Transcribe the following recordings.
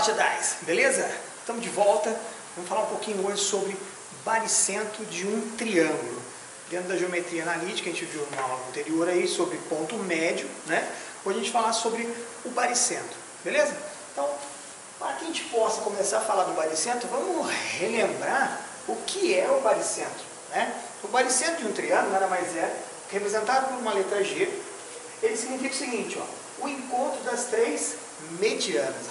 Jedi, beleza? Estamos de volta, vamos falar um pouquinho hoje sobre baricentro de um triângulo. Dentro da geometria analítica, a gente viu numa aula anterior aí sobre ponto médio, né? Hoje a gente vai falar sobre o baricentro, beleza? Então, para que a gente possa começar a falar do baricentro, vamos relembrar o que é o baricentro, né? O baricentro de um triângulo nada mais é representado por uma letra G. Ele significa o seguinte, ó, o encontro das três medianas.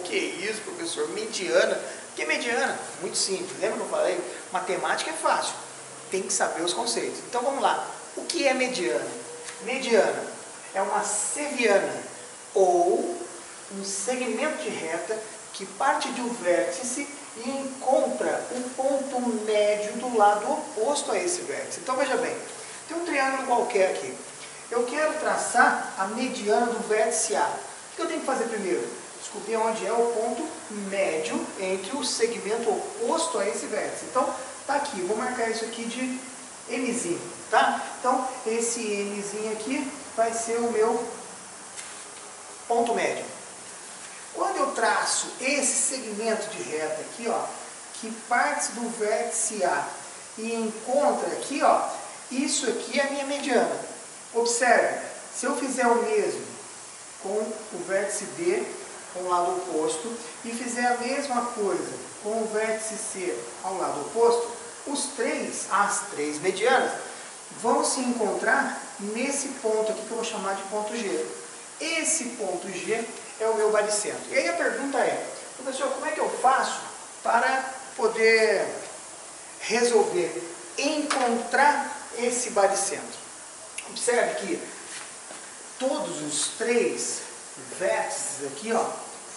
Que isso, professor? Mediana? O que é mediana? Muito simples. Lembra que eu falei? Matemática é fácil. Tem que saber os conceitos. Então vamos lá. O que é mediana? Mediana é uma seviana ou um segmento de reta que parte de um vértice e encontra um ponto médio do lado oposto a esse vértice. Então veja bem, tem um triângulo qualquer aqui. Eu quero traçar a mediana do vértice A. O que eu tenho que fazer primeiro? Descobrir onde é o ponto médio entre o segmento oposto a esse vértice. Então, tá aqui, vou marcar isso aqui de Mzinho, tá? Então, esse Mzinho aqui vai ser o meu ponto médio. Quando eu traço esse segmento de reta aqui, ó, que parte do vértice A e encontra aqui, ó, isso aqui é a minha mediana. Observe, se eu fizer o mesmo com o vértice B, com o lado oposto, e fizer a mesma coisa com o vértice C ao lado oposto, as três medianas vão se encontrar nesse ponto aqui que eu vou chamar de ponto G. Esse ponto G é o meu baricentro. E aí a pergunta é, professor, como é que eu faço para poder resolver, encontrar esse baricentro? Observe que todos os três vértices aqui, ó,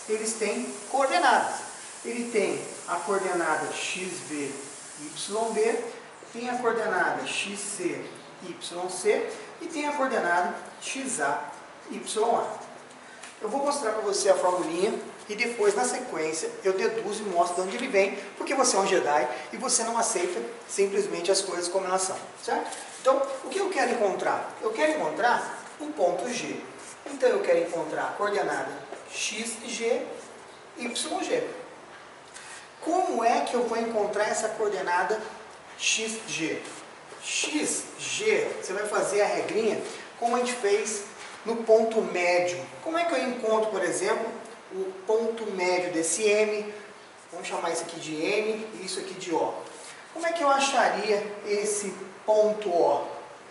eles têm coordenadas. Ele tem a coordenada xv, yb, tem a coordenada xc, yc e tem a coordenada xa, ya. Eu vou mostrar para você a formulinha e depois, na sequência, eu deduzo e mostro de onde ele vem, porque você é um Jedi e você não aceita simplesmente as coisas como elas são, certo? Então, o que eu quero encontrar? Eu quero encontrar o ponto G. Então, eu quero encontrar a coordenada xg, yg. Como é que eu vou encontrar essa coordenada xg? Xg, você vai fazer a regrinha como a gente fez no ponto médio. Como é que eu encontro, por exemplo, o ponto médio desse M? Vamos chamar isso aqui de M e isso aqui de O. Como é que eu acharia esse ponto O?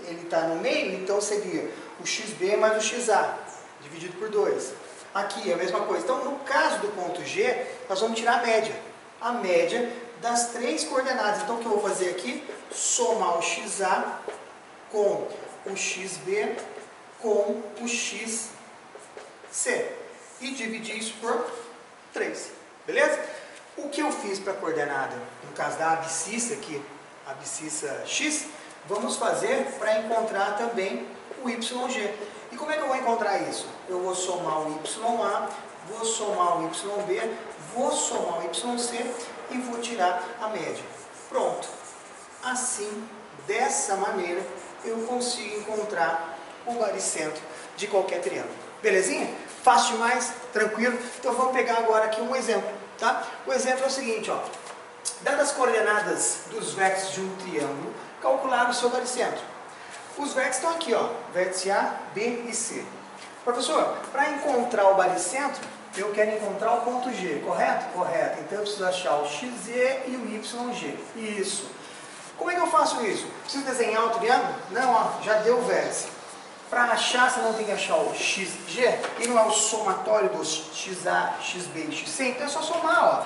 Ele está no meio, então seria o xb mais o xa, dividido por 2. Aqui é a mesma coisa. Então, no caso do ponto G, nós vamos tirar a média. A média das três coordenadas. Então, o que eu vou fazer aqui? Somar o xa com o xb com o xc e dividir isso por 3. Beleza? O que eu fiz para a coordenada, no caso da abscissa aqui, a abscissa x, vamos fazer para encontrar também o YG. E como é que eu vou encontrar isso? Eu vou somar o YA, vou somar o YB, vou somar o YC e vou tirar a média. Pronto. Assim, dessa maneira, eu consigo encontrar o baricentro de qualquer triângulo. Belezinha? Fácil demais? Tranquilo? Então vamos pegar agora aqui um exemplo, tá? O exemplo é o seguinte, ó. Dadas as coordenadas dos vértices de um triângulo, calcular o seu baricentro. Os vértices estão aqui, ó, vértice A, B e C. Professor, para encontrar o baricentro, eu quero encontrar o ponto G, correto? Correto. Então eu preciso achar o XZ e o YG. Isso. Como é que eu faço isso? Preciso desenhar o triângulo? Não, ó, já deu o vértice. Para achar, você não tem que achar o XG, e não é o somatório dos XA, XB e XC, então é só somar, ó.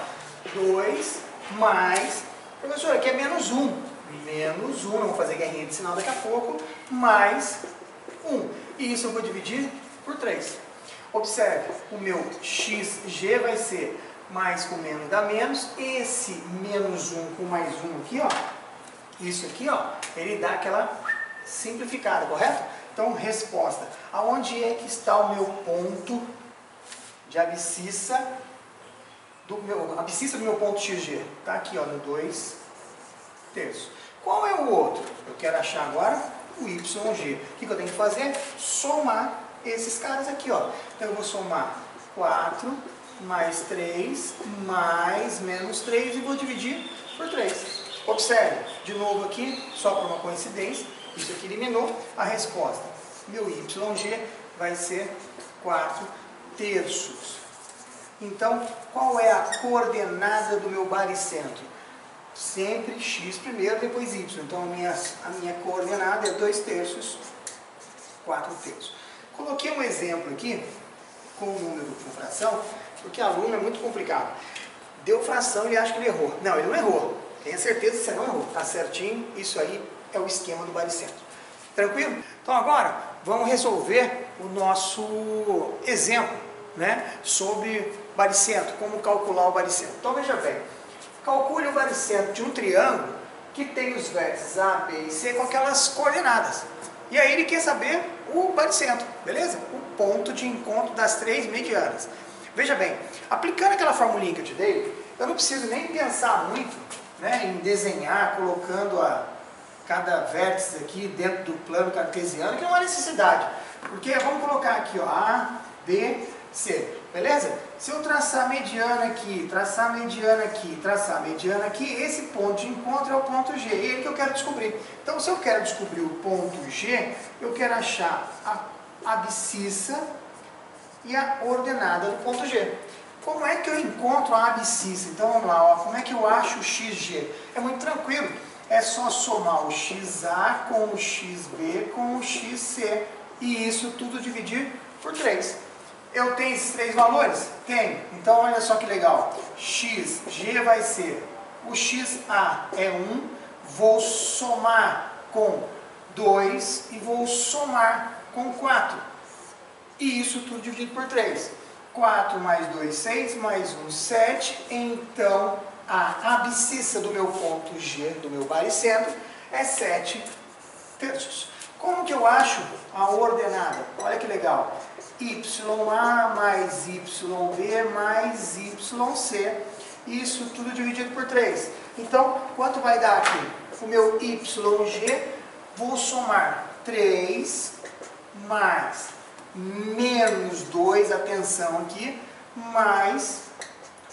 2 mais, professor, aqui é menos 1. Menos 1, não vou fazer guerrinha de sinal daqui a pouco, mais 1. E isso eu vou dividir por 3. Observe, o meu XG vai ser mais com menos dá menos. Esse menos 1 com mais 1 aqui, ó. Isso aqui, ó, ele dá aquela simplificada, correto? Então, resposta. Aonde é que está o meu ponto de abscissa do meu ponto XG? Está aqui, ó, no 2/3. Qual é o outro? Eu quero achar agora o YG. O que eu tenho que fazer? Somar esses caras aqui, ó. Então, eu vou somar 4 mais 3, mais menos 3 e vou dividir por 3. Observe, de novo aqui, só por uma coincidência, isso aqui eliminou a resposta. Meu YG vai ser 4 terços. Então, qual é a coordenada do meu baricentro? Sempre x primeiro, depois y. Então, a minha coordenada é 2 terços, 4 terços. Coloquei um exemplo aqui, com o número com fração, porque aluno é muito complicado. Deu fração e acha que ele errou. Não, ele não errou. Tenha certeza que você não errou. Está certinho, isso aí é o esquema do baricentro. Tranquilo? Então agora, vamos resolver o nosso exemplo, né, sobre baricentro, como calcular o baricentro. Então veja bem, calcule o baricentro de um triângulo que tem os vértices A, B e C com aquelas coordenadas. E aí ele quer saber o baricentro, beleza? O ponto de encontro das 3 medianas. Veja bem, aplicando aquela formulinha que eu te dei, eu não preciso nem pensar muito, né, em desenhar, colocando cada vértice aqui dentro do plano cartesiano, que não há necessidade. Porque vamos colocar aqui, ó, A, B, C, beleza? Se eu traçar mediana aqui, traçar mediana aqui, traçar mediana aqui, esse ponto de encontro é o ponto G, é ele que eu quero descobrir. Então, se eu quero descobrir o ponto G, eu quero achar a abscissa e a ordenada do ponto G. Como é que eu encontro a abscissa? Então, vamos lá, ó, como é que eu acho o XG? É muito tranquilo, é só somar o XA com o XB com o XC, e isso tudo dividir por 3. Eu tenho esses 3 valores? Tenho. Então, olha só que legal. XG vai ser, o XA é 1, vou somar com 2 e vou somar com 4. E isso tudo dividido por 3. 4 mais 2, 6, mais 1, 7. Então, a abscissa do meu ponto G, do meu baricentro, é 7 terços. Como que eu acho a ordenada? Olha que legal. YA mais YB mais YC. Isso tudo dividido por 3. Então, quanto vai dar aqui? O meu YG, vou somar 3 mais menos 2, atenção aqui, mais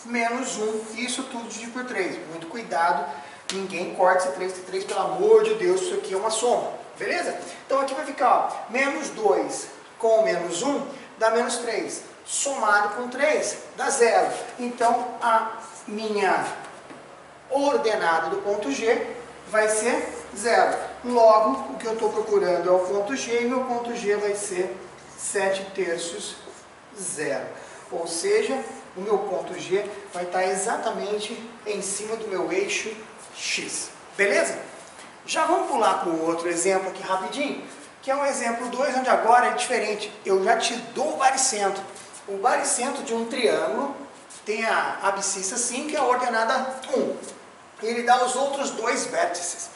menos 1. Isso tudo dividido por 3. Muito cuidado, ninguém corta esse 3, pelo amor de Deus, isso aqui é uma soma. Beleza? Então aqui vai ficar, ó, menos 2 com menos 1 dá menos 3. Somado com 3 dá 0. Então a minha ordenada do ponto G vai ser 0. Logo, o que eu estou procurando é o ponto G, e meu ponto G vai ser 7 terços 0. Ou seja, o meu ponto G vai estar exatamente em cima do meu eixo X. Beleza? Já vamos pular para o outro exemplo aqui rapidinho, que é o exemplo 2, onde agora é diferente. Eu já te dou o baricentro. O baricentro de um triângulo tem a abscissa 5 e a ordenada 1. Ele dá os outros 2 vértices.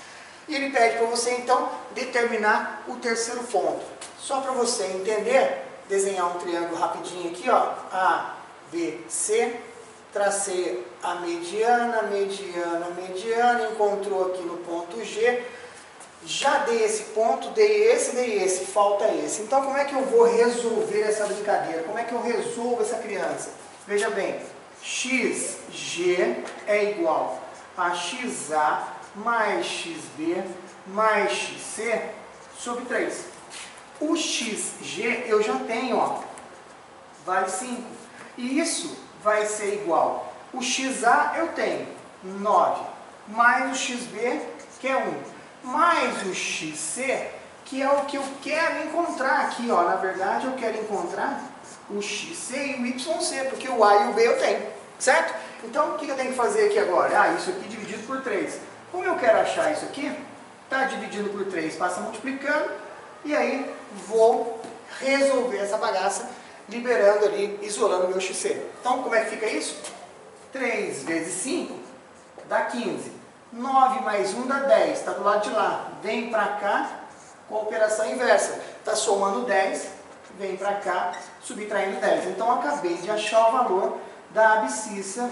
E ele pede para você, então, determinar o terceiro ponto. Só para você entender, desenhar um triângulo rapidinho aqui, ó, A, B, C. Tracei a mediana, mediana, mediana, encontrou aqui no ponto G. Já dei esse ponto, dei esse, falta esse. Então, como é que eu vou resolver essa brincadeira? Como é que eu resolvo essa criança? Veja bem, XG é igual a XA mais XB mais XC sobre 3. O XG eu já tenho, ó, vale 5. E isso vai ser igual. O XA eu tenho 9, mais o XB, que é 1, mais o XC, que é o que eu quero encontrar aqui, ó. Na verdade, eu quero encontrar o XC e o YC, porque o A e o B eu tenho, certo? Então, o que eu tenho que fazer aqui agora? Ah, isso aqui dividido por 3. Como eu quero achar isso aqui, está dividindo por 3, passa multiplicando, e aí vou resolver essa bagaça, liberando ali, isolando o meu XC. Então, como é que fica isso? 3 vezes 5 dá 15. 9 mais 1 dá 10, está do lado de lá. Vem para cá com a operação inversa. Está somando 10, vem para cá, subtraindo 10. Então, acabei de achar o valor da abscissa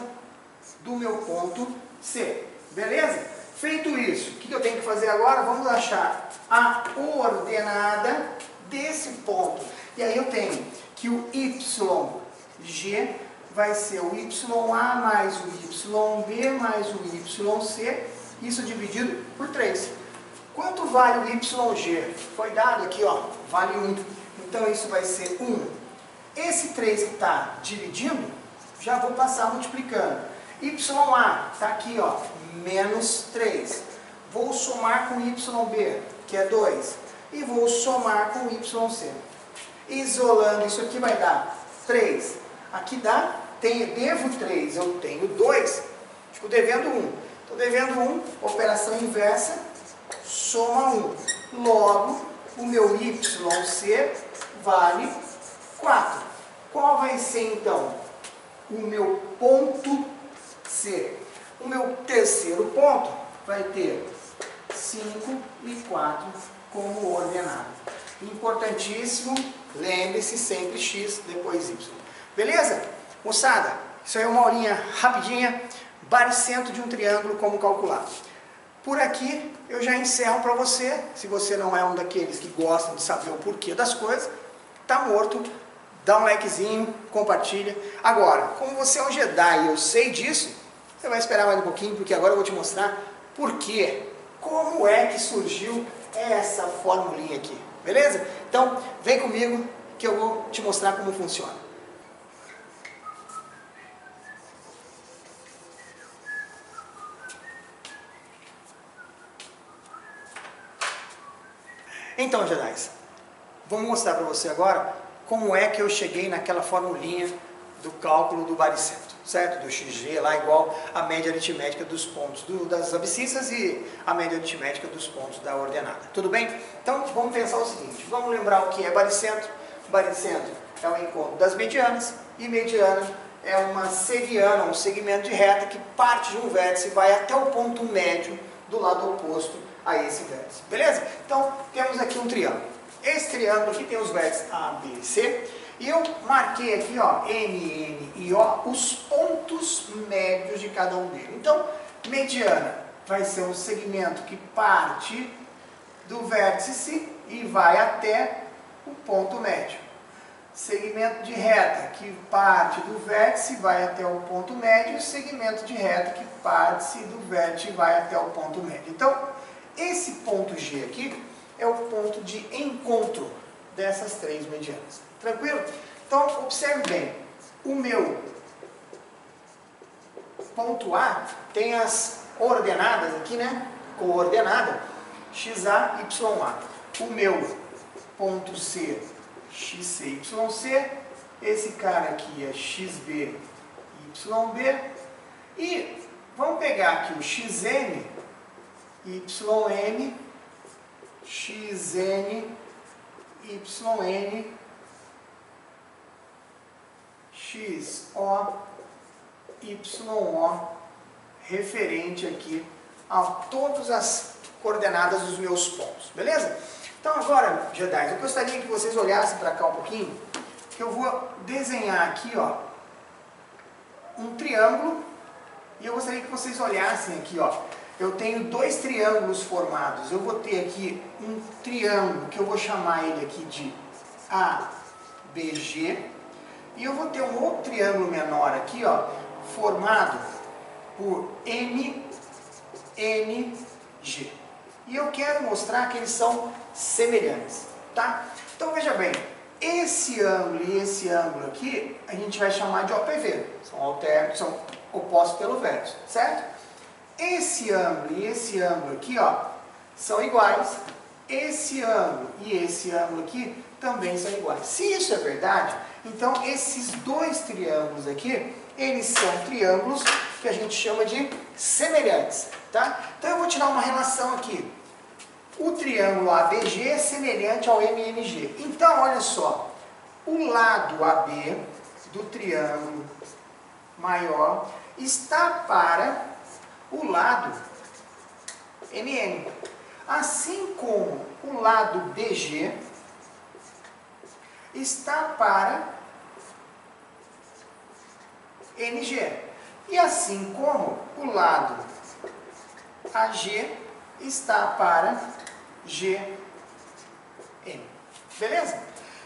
do meu ponto C. Beleza? Feito isso, o que eu tenho que fazer agora? Vamos achar a ordenada desse ponto. E aí eu tenho que o YG vai ser o YA mais o YB mais o YC, isso dividido por 3. Quanto vale o YG? Foi dado aqui, ó, vale 1. Então isso vai ser 1. Esse 3 que está dividindo, já vou passar multiplicando. YA está aqui, ó, menos 3. Vou somar com YB, que é 2. E vou somar com YC. Isolando, isso aqui vai dar 3. Aqui dá, devo 3, eu tenho 2. Fico devendo 1. Estou devendo 1, operação inversa, soma 1. Logo, o meu YC vale 4. Qual vai ser, então, o meu ponto C? O meu terceiro ponto vai ter 5 e 4 como ordenado. Importantíssimo, lembre-se sempre X, depois Y. Beleza? Moçada, isso aí é uma aulinha rapidinha, baricentro de um triângulo, como calcular. Por aqui eu já encerro para você, se você não é um daqueles que gostam de saber o porquê das coisas, tá morto, dá um likezinho, compartilha. Agora, como você é um Jedi e eu sei disso, você vai esperar mais um pouquinho, porque agora eu vou te mostrar por quê, como é que surgiu essa formulinha aqui, beleza? Então, vem comigo que eu vou te mostrar como funciona. Então, Jedi, vou mostrar para você agora como é que eu cheguei naquela formulinha do cálculo do baricentro, certo? Do XG lá igual a média aritmética dos pontos das abscissas e a média aritmética dos pontos da ordenada. Tudo bem? Então, vamos pensar o seguinte, vamos lembrar o que é baricentro. Baricentro é o encontro das medianas e mediana é uma seriana, um segmento de reta que parte de um vértice e vai até o ponto médio do lado oposto a esse vértice. Beleza? Então, temos aqui um triângulo. Esse triângulo aqui tem os vértices A, B e C. E eu marquei aqui, ó, M, N e O, os pontos médios de cada um deles. Então, mediana vai ser um segmento que parte do vértice e vai até o ponto médio. Segmento de reta que parte do vértice e vai até o ponto médio. E segmento de reta que parte do vértice e vai até o ponto médio. Então, esse ponto G aqui é o ponto de encontro dessas três medianas. Tranquilo? Então, observe bem. O meu ponto A tem as ordenadas aqui, né? Coordenada XA, YA. O meu ponto C, XC, YC. Esse cara aqui é XB, YB. E vamos pegar aqui o XN, YN, XN, YN, XO, YO, referente aqui a todas as coordenadas dos meus pontos, beleza? Então agora, Jedi, eu gostaria que vocês olhassem para cá um pouquinho, que eu vou desenhar aqui, ó, um triângulo, e eu gostaria que vocês olhassem aqui, ó, eu tenho dois triângulos formados, eu vou ter aqui um triângulo, que eu vou chamar ele aqui de ABG, e eu vou ter um outro triângulo menor aqui, ó, formado por MNG. E eu quero mostrar que eles são semelhantes, tá? Então veja bem, esse ângulo e esse ângulo aqui, a gente vai chamar de OPV, são opostos pelo vértice, certo? Esse ângulo e esse ângulo aqui, ó, são iguais. Esse ângulo e esse ângulo aqui também são iguais. Se isso é verdade, então esses dois triângulos aqui, eles são triângulos que a gente chama de semelhantes, tá? Então eu vou tirar uma relação aqui. O triângulo ABG é semelhante ao MNG. Então, olha só, o lado AB do triângulo maior está para o lado MN. Assim como o lado BG está para NG. E assim como o lado AG está para GM. Beleza?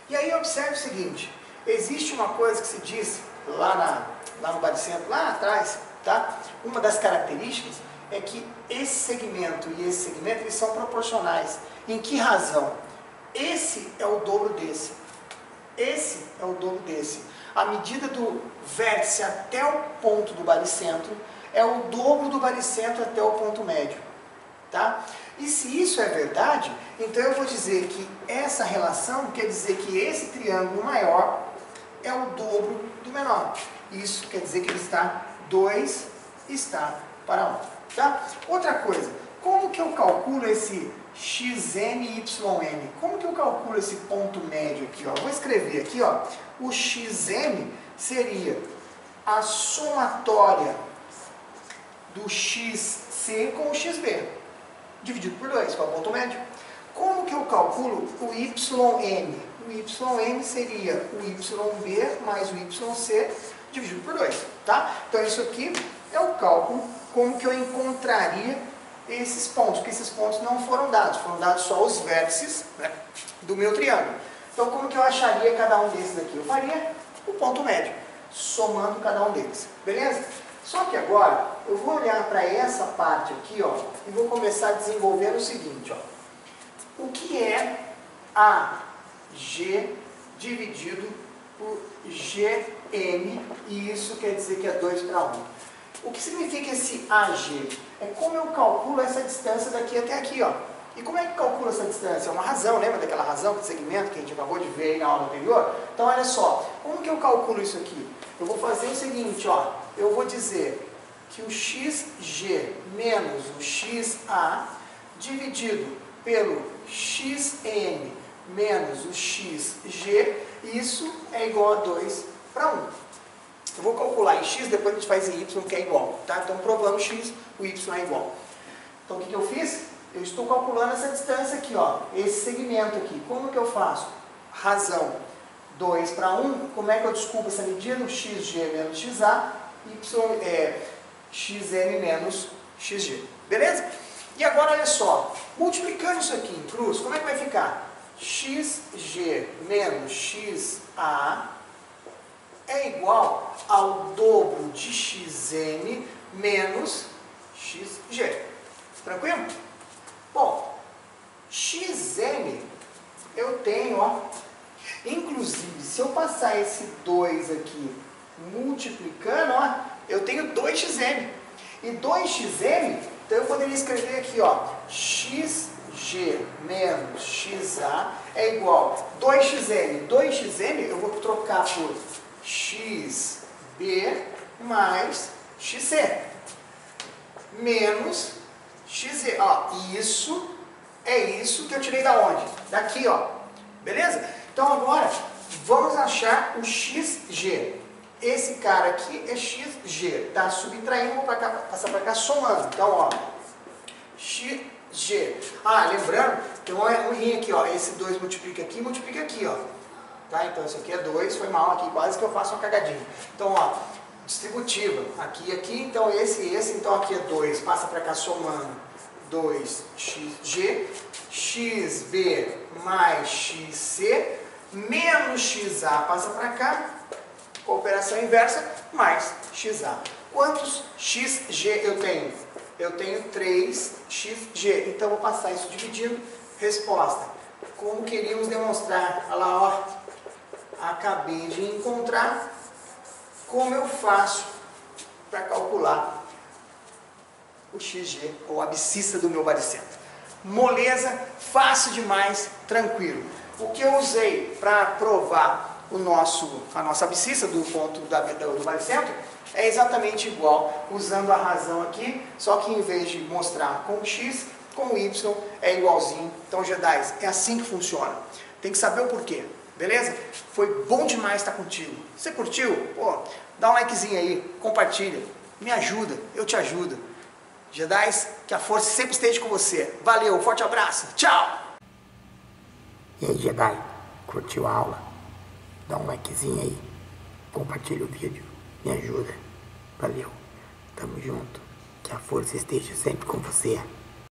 E aí observe o seguinte, existe uma coisa que se diz lá no baricentro, lá atrás, tá? Uma das características é que esse segmento e esse segmento eles são proporcionais. Em que razão? Esse é o dobro desse. Esse é o dobro desse. A medida do vértice até o ponto do baricentro é o dobro do baricentro até o ponto médio. Tá? E se isso é verdade, então eu vou dizer que essa relação quer dizer que esse triângulo maior é o dobro do menor. Isso quer dizer que ele está 2 está para 1. Tá? Outra coisa, como que eu calculo esse xn e yn? Como que eu calculo esse ponto médio aqui? Ó? Vou escrever aqui, ó. O xn seria a somatória do xc com o xb, dividido por 2, que é o ponto médio. Como que eu calculo o yn? O yn seria o yb mais o yc dividido por 2. Tá? Então isso aqui é o cálculo como que eu encontraria esses pontos, porque esses pontos não foram dados só os vértices, né, do meu triângulo. Então como que eu acharia cada um desses aqui? Eu faria o ponto médio, somando cada um deles, beleza? Só que agora eu vou olhar para essa parte aqui, ó, e vou começar a desenvolver o seguinte, ó. O que é AG dividido por GM, e isso quer dizer que é 2 para 1. O que significa esse AG? É como eu calculo essa distância daqui até aqui, ó. E como é que calcula essa distância? É uma razão, lembra daquela razão de segmento que a gente acabou de ver aí na aula anterior? Então olha só, como que eu calculo isso aqui? Eu vou fazer o seguinte, ó. Eu vou dizer que o xg menos o xa dividido pelo xn menos o xg, isso é igual a 2 para 1. Eu vou calcular em x, depois a gente faz em y, que é igual. Tá? Então, provando x, o y é igual. Então, o que eu fiz? Eu estou calculando essa distância aqui, ó, esse segmento aqui. Como que eu faço? Razão 2 para 1. Como é que eu descubro essa medida? xg menos xa, xn menos xg. Beleza? E agora, olha só. Multiplicando isso aqui em cruz, como é que vai ficar? xg menos xa é igual ao dobro de xn menos xg. Tranquilo? Bom, xn eu tenho, ó. Inclusive, se eu passar esse 2 aqui multiplicando, ó, eu tenho 2xn. E 2xn, então eu poderia escrever aqui, ó, xg menos xa é igual a 2xn. 2xn eu vou trocar por xb mais xc menos xz. Ó, isso é isso que eu tirei da onde? Daqui, ó. Beleza? Então agora vamos achar o xg. Esse cara aqui é xg, tá? Subtraindo, vou pra cá, passar para cá somando. Então, ó, xg. Ah, lembrando, tem um errinho aqui, ó. Esse 2 multiplica aqui, ó. Tá? Então isso aqui é 2, foi mal aqui, quase que eu faço uma cagadinha. Então, ó, distributiva, aqui, então esse, então aqui é 2, passa para cá somando 2xg, xb mais xc, menos xa passa para cá, operação inversa, mais xa. Quantos xg eu tenho? Eu tenho 3xg, então vou passar isso dividindo, resposta. Como queríamos demonstrar, olha lá, ó. Acabei de encontrar como eu faço para calcular o xg, ou a abscissa do meu baricentro. Moleza, fácil demais, tranquilo. O que eu usei para provar a nossa abscissa do ponto do baricentro é exatamente igual, usando a razão aqui, só que em vez de mostrar com x, com o y é igualzinho. Então, Jedi, é assim que funciona. Tem que saber o porquê. Beleza? Foi bom demais estar contigo. Você curtiu? Pô, dá um likezinho aí, compartilha, me ajuda, eu te ajudo. Jedi, que a força sempre esteja com você. Valeu, forte abraço, tchau! E aí, Jedi, curtiu a aula? Dá um likezinho aí, compartilha o vídeo, me ajuda. Valeu, tamo junto, que a força esteja sempre com você.